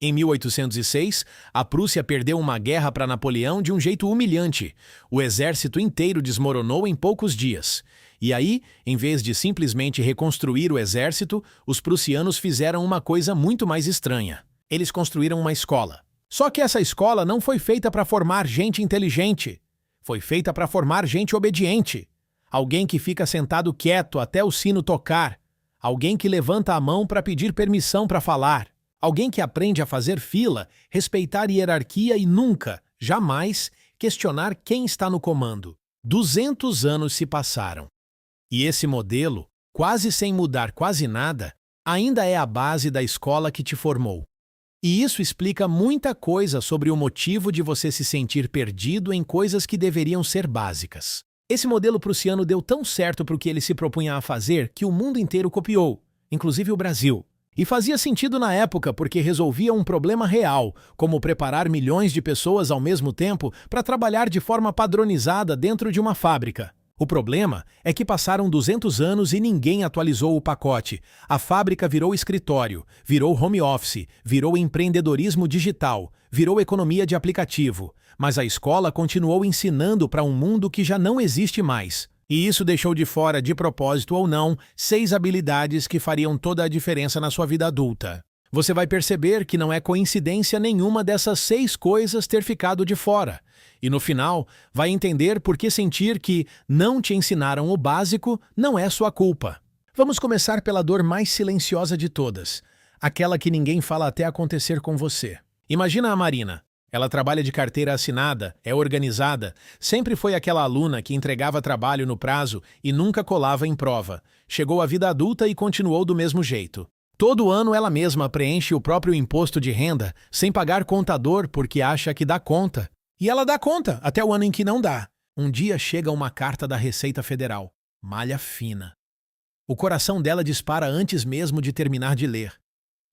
Em 1806, a Prússia perdeu uma guerra para Napoleão de um jeito humilhante. O exército inteiro desmoronou em poucos dias. E aí, em vez de simplesmente reconstruir o exército, os prussianos fizeram uma coisa muito mais estranha. Eles construíram uma escola. Só que essa escola não foi feita para formar gente inteligente. Foi feita para formar gente obediente. Alguém que fica sentado quieto até o sino tocar. Alguém que levanta a mão para pedir permissão para falar. Alguém que aprende a fazer fila, respeitar hierarquia e nunca, jamais, questionar quem está no comando. 200 anos se passaram. E esse modelo, quase sem mudar quase nada, ainda é a base da escola que te formou. E isso explica muita coisa sobre o motivo de você se sentir perdido em coisas que deveriam ser básicas. Esse modelo prussiano deu tão certo para o que ele se propunha a fazer que o mundo inteiro copiou, inclusive o Brasil. E fazia sentido na época porque resolvia um problema real, como preparar milhões de pessoas ao mesmo tempo para trabalhar de forma padronizada dentro de uma fábrica. O problema é que passaram 200 anos e ninguém atualizou o pacote. A fábrica virou escritório, virou home office, virou empreendedorismo digital, virou economia de aplicativo. Mas a escola continuou ensinando para um mundo que já não existe mais. E isso deixou de fora, de propósito ou não, 6 habilidades que fariam toda a diferença na sua vida adulta. Você vai perceber que não é coincidência nenhuma dessas 6 coisas ter ficado de fora. E no final, vai entender por que sentir que não te ensinaram o básico não é sua culpa. Vamos começar pela dor mais silenciosa de todas, aquela que ninguém fala até acontecer com você. Imagina a Marina. Ela trabalha de carteira assinada, é organizada, sempre foi aquela aluna que entregava trabalho no prazo e nunca colava em prova. Chegou à vida adulta e continuou do mesmo jeito. Todo ano ela mesma preenche o próprio imposto de renda sem pagar contador porque acha que dá conta. E ela dá conta até o ano em que não dá. Um dia chega uma carta da Receita Federal. Malha fina. O coração dela dispara antes mesmo de terminar de ler.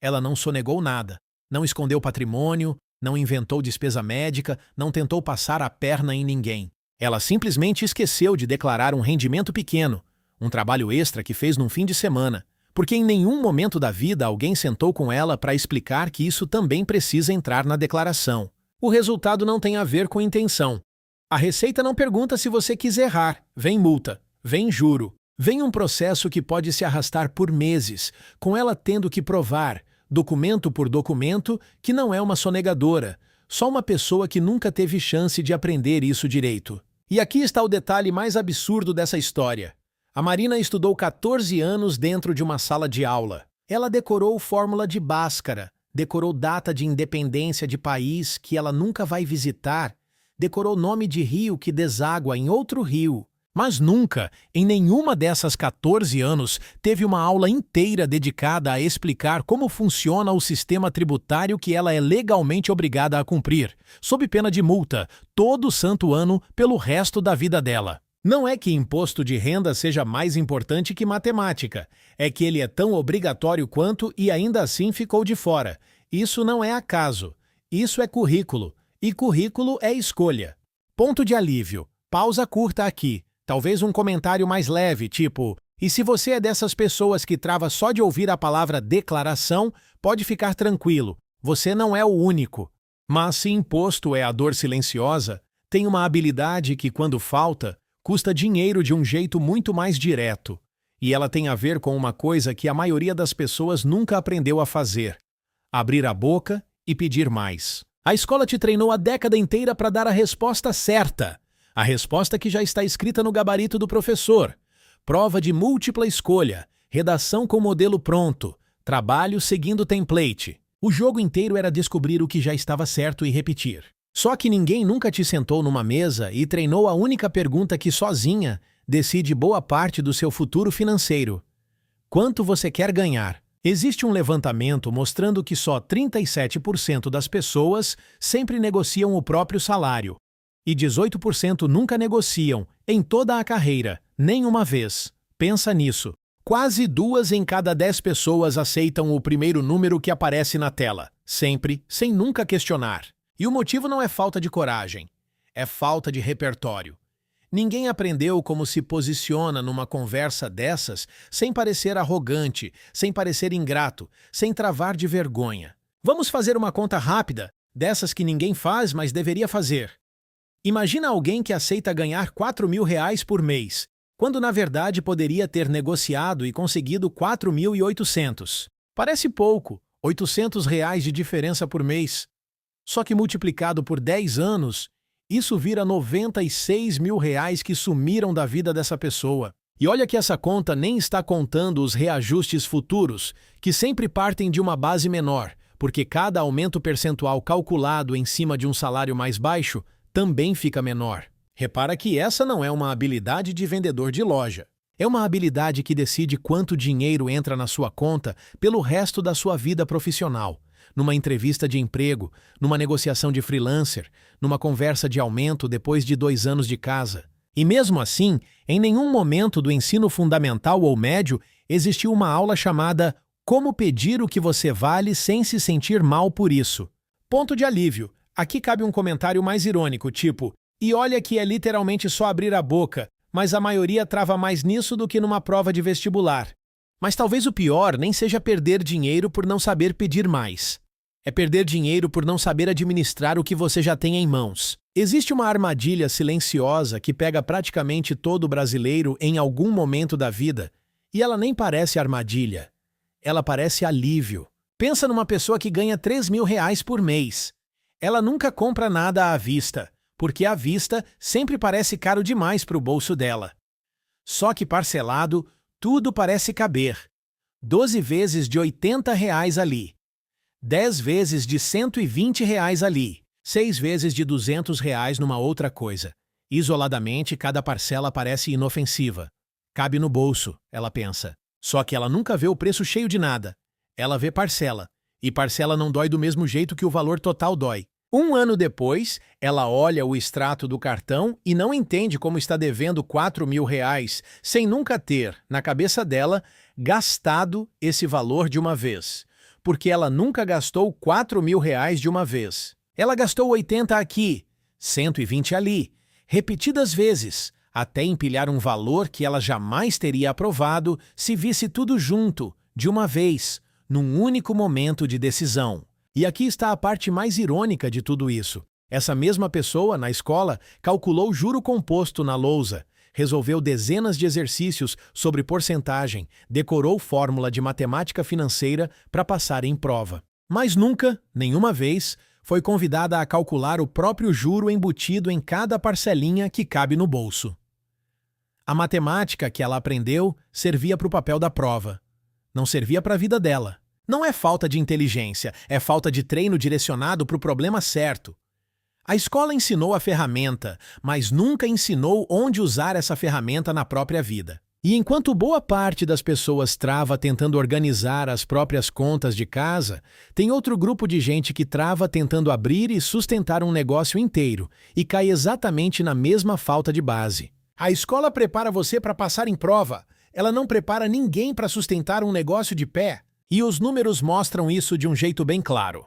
Ela não sonegou nada, não escondeu patrimônio, não inventou despesa médica, não tentou passar a perna em ninguém. Ela simplesmente esqueceu de declarar um rendimento pequeno, um trabalho extra que fez num fim de semana, porque em nenhum momento da vida alguém sentou com ela para explicar que isso também precisa entrar na declaração. O resultado não tem a ver com intenção. A Receita não pergunta se você quis errar. Vem multa, vem juro, vem um processo que pode se arrastar por meses, com ela tendo que provar, documento por documento, que não é uma sonegadora, só uma pessoa que nunca teve chance de aprender isso direito. E aqui está o detalhe mais absurdo dessa história. A Marina estudou 14 anos dentro de uma sala de aula. Ela decorou fórmula de Bhaskara, decorou data de independência de país que ela nunca vai visitar, decorou nome de rio que deságua em outro rio. Mas nunca, em nenhuma dessas 14 anos, teve uma aula inteira dedicada a explicar como funciona o sistema tributário que ela é legalmente obrigada a cumprir, sob pena de multa, todo santo ano pelo resto da vida dela. Não é que imposto de renda seja mais importante que matemática, é que ele é tão obrigatório quanto e ainda assim ficou de fora. Isso não é acaso, isso é currículo, e currículo é escolha. Ponto de alívio, pausa curta aqui. Talvez um comentário mais leve, tipo, e se você é dessas pessoas que trava só de ouvir a palavra declaração, pode ficar tranquilo, você não é o único. Mas se imposto é a dor silenciosa, tem uma habilidade que, quando falta, custa dinheiro de um jeito muito mais direto. E ela tem a ver com uma coisa que a maioria das pessoas nunca aprendeu a fazer: abrir a boca e pedir mais. A escola te treinou a década inteira para dar a resposta certa. A resposta que já está escrita no gabarito do professor. Prova de múltipla escolha, redação com modelo pronto, trabalho seguindo template. O jogo inteiro era descobrir o que já estava certo e repetir. Só que ninguém nunca te sentou numa mesa e treinou a única pergunta que sozinha decide boa parte do seu futuro financeiro. Quanto você quer ganhar? Existe um levantamento mostrando que só 37% das pessoas sempre negociam o próprio salário. E 18% nunca negociam, em toda a carreira, nem uma vez. Pensa nisso. Quase 2 em cada 10 pessoas aceitam o primeiro número que aparece na tela, sempre, sem nunca questionar. E o motivo não é falta de coragem, é falta de repertório. Ninguém aprendeu como se posiciona numa conversa dessas sem parecer arrogante, sem parecer ingrato, sem travar de vergonha. Vamos fazer uma conta rápida, dessas que ninguém faz, mas deveria fazer. Imagina alguém que aceita ganhar R$ 4.000 por mês, quando na verdade poderia ter negociado e conseguido 4.800. Parece pouco, R$ 800 de diferença por mês. Só que multiplicado por 10 anos, isso vira R$ 96.000 que sumiram da vida dessa pessoa. E olha que essa conta nem está contando os reajustes futuros, que sempre partem de uma base menor, porque cada aumento percentual calculado em cima de um salário mais baixo também fica menor. Repara que essa não é uma habilidade de vendedor de loja. É uma habilidade que decide quanto dinheiro entra na sua conta pelo resto da sua vida profissional. Numa entrevista de emprego, numa negociação de freelancer, numa conversa de aumento depois de 2 anos de casa. E mesmo assim, em nenhum momento do ensino fundamental ou médio existiu uma aula chamada Como pedir o que você vale sem se sentir mal por isso. Ponto de alívio. Aqui cabe um comentário mais irônico, tipo, e olha que é literalmente só abrir a boca, mas a maioria trava mais nisso do que numa prova de vestibular. Mas talvez o pior nem seja perder dinheiro por não saber pedir mais. É perder dinheiro por não saber administrar o que você já tem em mãos. Existe uma armadilha silenciosa que pega praticamente todo brasileiro em algum momento da vida, e ela nem parece armadilha. Ela parece alívio. Pensa numa pessoa que ganha R$ 3.000 por mês. Ela nunca compra nada à vista, porque à vista sempre parece caro demais para o bolso dela. Só que parcelado, tudo parece caber. 12 vezes de R$ 80 ali. 10 vezes de R$ 120 ali. 6 vezes de R$ 200 numa outra coisa. Isoladamente, cada parcela parece inofensiva. Cabe no bolso, ela pensa. Só que ela nunca vê o preço cheio de nada. Ela vê parcela. E parcela não dói do mesmo jeito que o valor total dói. 1 ano depois, ela olha o extrato do cartão e não entende como está devendo R$ 4.000, sem nunca ter, na cabeça dela, gastado esse valor de uma vez. Porque ela nunca gastou R$ 4.000 de uma vez. Ela gastou 80 aqui, 120 ali, repetidas vezes, até empilhar um valor que ela jamais teria aprovado se visse tudo junto, de uma vez, num único momento de decisão. E aqui está a parte mais irônica de tudo isso. Essa mesma pessoa, na escola, calculou juro composto na lousa, resolveu dezenas de exercícios sobre porcentagem, decorou fórmula de matemática financeira para passar em prova. Mas nunca, nenhuma vez, foi convidada a calcular o próprio juro embutido em cada parcelinha que cabe no bolso. A matemática que ela aprendeu servia para o papel da prova. Não servia para a vida dela. Não é falta de inteligência, é falta de treino direcionado para o problema certo. A escola ensinou a ferramenta, mas nunca ensinou onde usar essa ferramenta na própria vida. E enquanto boa parte das pessoas trava tentando organizar as próprias contas de casa, tem outro grupo de gente que trava tentando abrir e sustentar um negócio inteiro e cai exatamente na mesma falta de base. A escola prepara você para passar em prova, ela não prepara ninguém para sustentar um negócio de pé. E os números mostram isso de um jeito bem claro.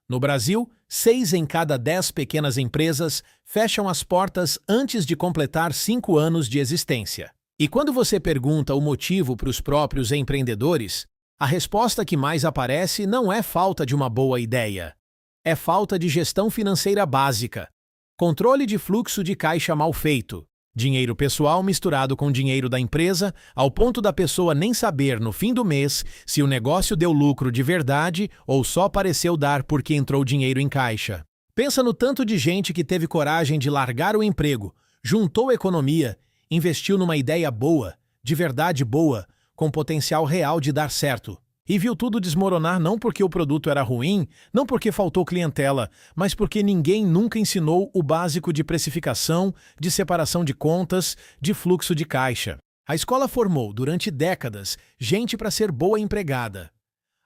No Brasil, 6 em cada 10 pequenas empresas fecham as portas antes de completar 5 anos de existência. E quando você pergunta o motivo para os próprios empreendedores, a resposta que mais aparece não é falta de uma boa ideia. É falta de gestão financeira básica, controle de fluxo de caixa mal feito, dinheiro pessoal misturado com dinheiro da empresa, ao ponto da pessoa nem saber no fim do mês se o negócio deu lucro de verdade ou só pareceu dar porque entrou dinheiro em caixa. Pensa no tanto de gente que teve coragem de largar o emprego, juntou economia, investiu numa ideia boa, de verdade boa, com potencial real de dar certo. E viu tudo desmoronar não porque o produto era ruim, não porque faltou clientela, mas porque ninguém nunca ensinou o básico de precificação, de separação de contas, de fluxo de caixa. A escola formou, durante décadas, gente para ser boa empregada.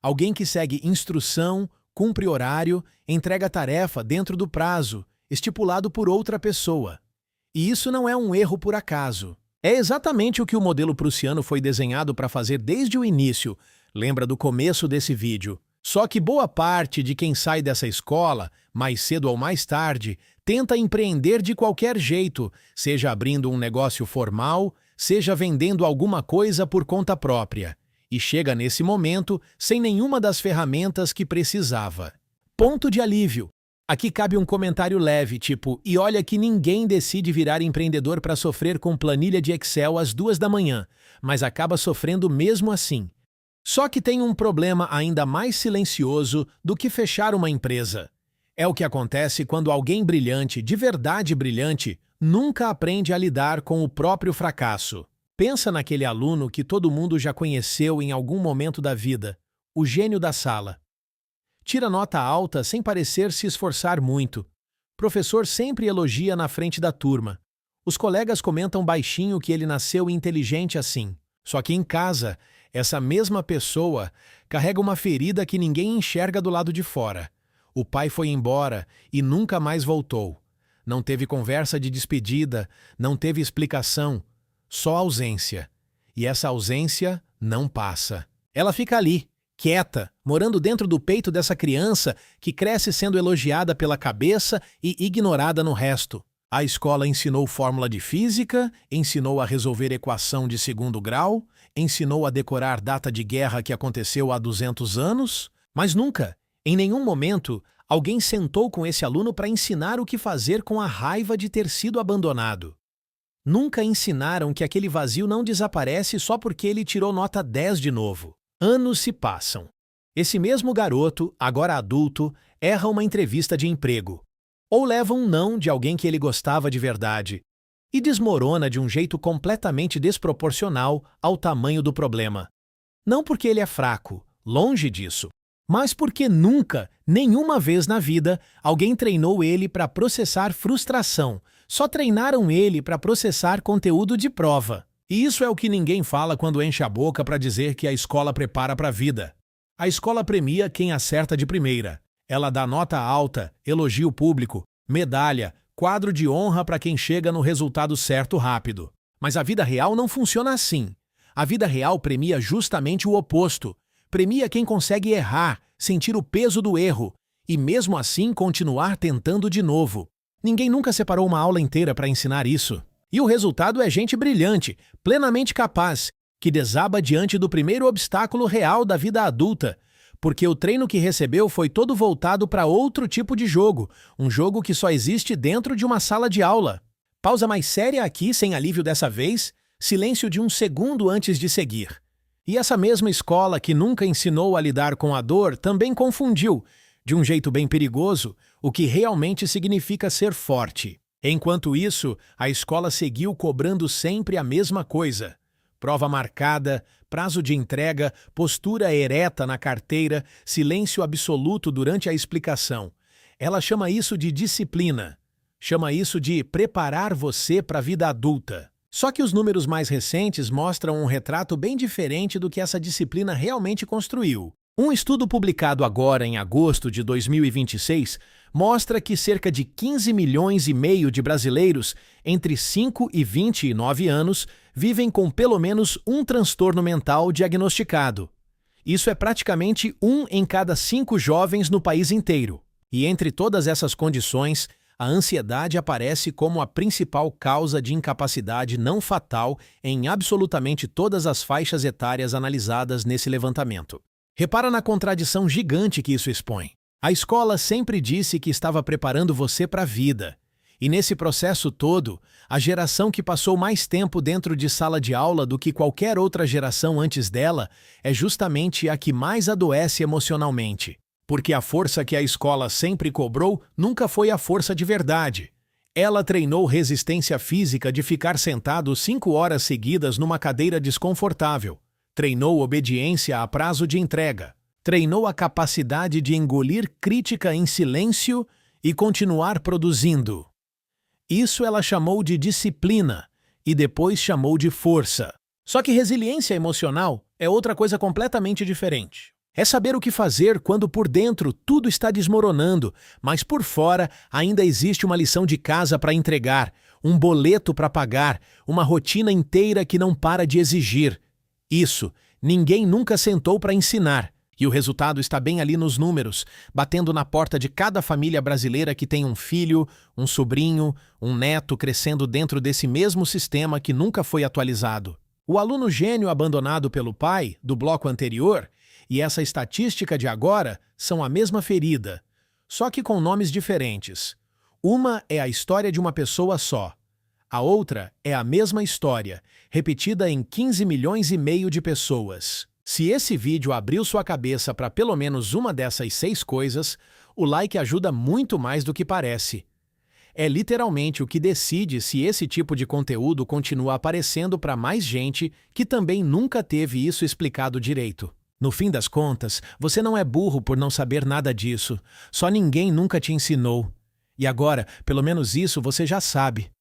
Alguém que segue instrução, cumpre horário, entrega tarefa dentro do prazo, estipulado por outra pessoa. E isso não é um erro por acaso. É exatamente o que o modelo prussiano foi desenhado para fazer desde o início. Lembra do começo desse vídeo. Só que boa parte de quem sai dessa escola, mais cedo ou mais tarde, tenta empreender de qualquer jeito, seja abrindo um negócio formal, seja vendendo alguma coisa por conta própria. e chega nesse momento sem nenhuma das ferramentas que precisava. Ponto de alívio. Aqui cabe um comentário leve, tipo, e olha que ninguém decide virar empreendedor para sofrer com planilha de Excel às 2 da manhã, mas acaba sofrendo mesmo assim. Só que tem um problema ainda mais silencioso do que fechar uma empresa. É o que acontece quando alguém brilhante, de verdade brilhante, nunca aprende a lidar com o próprio fracasso. Pensa naquele aluno que todo mundo já conheceu em algum momento da vida, o gênio da sala. Tira nota alta sem parecer se esforçar muito. Professor sempre elogia na frente da turma. Os colegas comentam baixinho que ele nasceu inteligente assim. Só que em casa, essa mesma pessoa carrega uma ferida que ninguém enxerga do lado de fora. O pai foi embora e nunca mais voltou. Não teve conversa de despedida, não teve explicação, só ausência. E essa ausência não passa. Ela fica ali, quieta, morando dentro do peito dessa criança que cresce sendo elogiada pela cabeça e ignorada no resto. A escola ensinou fórmula de física, ensinou a resolver equação de segundo grau, ensinou a decorar data de guerra que aconteceu há 200 anos, mas nunca, em nenhum momento, alguém sentou com esse aluno para ensinar o que fazer com a raiva de ter sido abandonado. Nunca ensinaram que aquele vazio não desaparece só porque ele tirou nota 10 de novo. Anos se passam. Esse mesmo garoto, agora adulto, erra uma entrevista de emprego. Ou leva um não de alguém que ele gostava de verdade. E desmorona de um jeito completamente desproporcional ao tamanho do problema. Não porque ele é fraco, longe disso. Mas porque nunca, nenhuma vez na vida, alguém treinou ele para processar frustração. Só treinaram ele para processar conteúdo de prova. E isso é o que ninguém fala quando enche a boca para dizer que a escola prepara para a vida. A escola premia quem acerta de primeira. Ela dá nota alta, elogia o público, medalha, quadro de honra para quem chega no resultado certo rápido. Mas a vida real não funciona assim. A vida real premia justamente o oposto. Premia quem consegue errar, sentir o peso do erro e mesmo assim continuar tentando de novo. Ninguém nunca separou uma aula inteira para ensinar isso. E o resultado é gente brilhante, plenamente capaz, que desaba diante do primeiro obstáculo real da vida adulta, porque o treino que recebeu foi todo voltado para outro tipo de jogo, um jogo que só existe dentro de uma sala de aula. Pausa mais séria aqui, sem alívio dessa vez, silêncio de um segundo antes de seguir. E essa mesma escola que nunca ensinou a lidar com a dor também confundiu, de um jeito bem perigoso, o que realmente significa ser forte. Enquanto isso, a escola seguiu cobrando sempre a mesma coisa. Prova marcada, prazo de entrega, postura ereta na carteira, silêncio absoluto durante a explicação. Ela chama isso de disciplina. Chama isso de preparar você para a vida adulta. Só que os números mais recentes mostram um retrato bem diferente do que essa disciplina realmente construiu. Um estudo publicado agora em agosto de 2026 mostra que cerca de 15 milhões e meio de brasileiros entre 5 e 29 anos vivem com pelo menos um transtorno mental diagnosticado. Isso é praticamente 1 em cada 5 jovens no país inteiro. E entre todas essas condições, a ansiedade aparece como a principal causa de incapacidade não fatal em absolutamente todas as faixas etárias analisadas nesse levantamento. Repara na contradição gigante que isso expõe. A escola sempre disse que estava preparando você para a vida. E nesse processo todo, a geração que passou mais tempo dentro de sala de aula do que qualquer outra geração antes dela é justamente a que mais adoece emocionalmente. Porque a força que a escola sempre cobrou nunca foi a força de verdade. Ela treinou resistência física de ficar sentado 5 horas seguidas numa cadeira desconfortável. Treinou obediência a prazo de entrega. Treinou a capacidade de engolir crítica em silêncio e continuar produzindo. Isso ela chamou de disciplina e depois chamou de força. Só que resiliência emocional é outra coisa completamente diferente. É saber o que fazer quando por dentro tudo está desmoronando, mas por fora ainda existe uma lição de casa para entregar, um boleto para pagar, uma rotina inteira que não para de exigir. Isso, ninguém nunca sentou para ensinar. E o resultado está bem ali nos números, batendo na porta de cada família brasileira que tem um filho, um sobrinho, um neto crescendo dentro desse mesmo sistema que nunca foi atualizado. O aluno gênio abandonado pelo pai, do bloco anterior, e essa estatística de agora são a mesma ferida, só que com nomes diferentes. Uma é a história de uma pessoa só. A outra é a mesma história, repetida em 15 milhões e meio de pessoas. Se esse vídeo abriu sua cabeça para pelo menos uma dessas 6 coisas, o like ajuda muito mais do que parece. É literalmente o que decide se esse tipo de conteúdo continua aparecendo para mais gente que também nunca teve isso explicado direito. No fim das contas, você não é burro por não saber nada disso, só ninguém nunca te ensinou. E agora, pelo menos isso você já sabe.